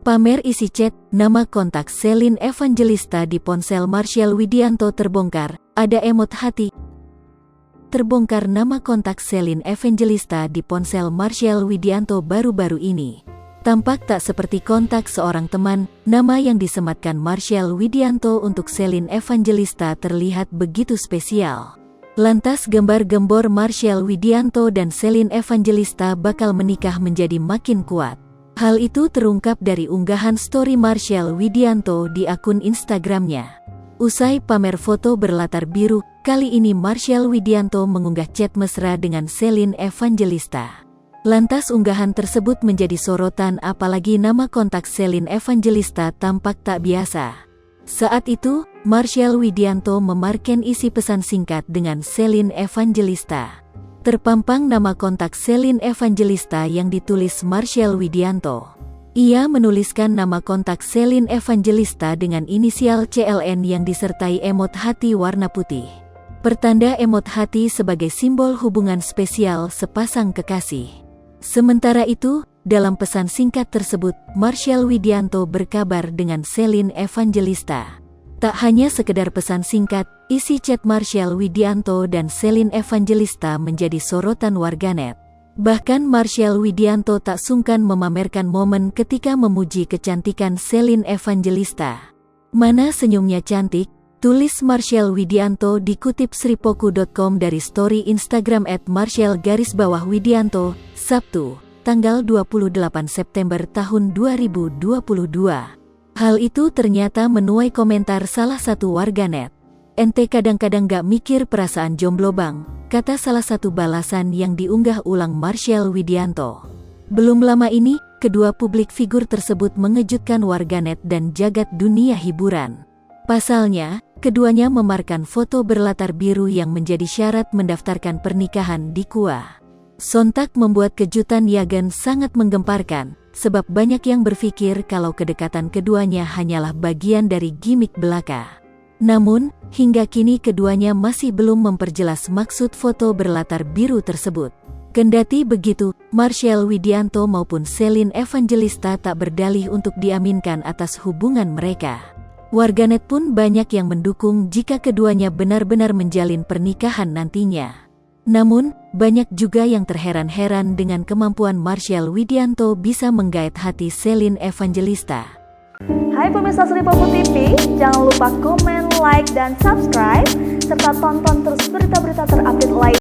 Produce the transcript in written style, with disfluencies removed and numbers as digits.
Pamer isi chat, nama kontak Selin Evangelista di ponsel Marsyal Widianto terbongkar, ada emot hati. Terbongkar nama kontak Selin Evangelista di ponsel Marsyal Widianto baru-baru ini. Tampak tak seperti kontak seorang teman, nama yang disematkan Marsyal Widianto untuk Selin Evangelista terlihat begitu spesial. Lantas gembar-gembor Marsyal Widianto dan Selin Evangelista bakal menikah menjadi makin kuat. Hal itu terungkap dari unggahan story Marsyal Widianto di akun Instagramnya. Usai pamer foto berlatar biru, kali ini Marsyal Widianto mengunggah chat mesra dengan Selin Evangelista. Lantas unggahan tersebut menjadi sorotan apalagi nama kontak Selin Evangelista tampak tak biasa. Saat itu, Marsyal Widianto memarken isi pesan singkat dengan Selin Evangelista. Terpampang nama kontak Selin Evangelista yang ditulis Marsyal Widianto. Ia menuliskan nama kontak Selin Evangelista dengan inisial CLN yang disertai emot hati warna putih. Pertanda emot hati sebagai simbol hubungan spesial sepasang kekasih. Sementara itu, dalam pesan singkat tersebut, Marsyal Widianto berkabar dengan Selin Evangelista. Tak hanya sekedar pesan singkat, isi chat Marsyal Widianto dan Selin Evangelista menjadi sorotan warganet. Bahkan Marsyal Widianto tak sungkan memamerkan momen ketika memuji kecantikan Selin Evangelista. "Mana senyumnya cantik?" tulis Marsyal Widianto dikutip sripoku.com dari story Instagram @marsyal_widianto, Sabtu, tanggal 28 September tahun 2022. Hal itu ternyata menuai komentar salah satu warganet. "Ente kadang-kadang gak mikir perasaan jomblo bang," kata salah satu balasan yang diunggah ulang Marsyal Widianto. Belum lama ini, kedua publik figur tersebut mengejutkan warganet dan jagat dunia hiburan. Pasalnya, keduanya memarkan foto berlatar biru yang menjadi syarat mendaftarkan pernikahan di KUA. Sontak membuat kejutan Yagen sangat menggemparkan, sebab banyak yang berpikir kalau kedekatan keduanya hanyalah bagian dari gimik belaka. Namun, hingga kini keduanya masih belum memperjelas maksud foto berlatar biru tersebut. Kendati begitu, Marsyal Widianto maupun Selin Evangelista tak berdalih untuk diaminkan atas hubungan mereka. Warganet pun banyak yang mendukung jika keduanya benar-benar menjalin pernikahan nantinya. Namun, banyak juga yang terheran-heran dengan kemampuan Marsyal Widianto bisa menggait hati Selin Evangelista. Hai pemirsa Sripoku TV, jangan lupa komen, like, dan subscribe, serta tonton terus berita-berita terupdate lain.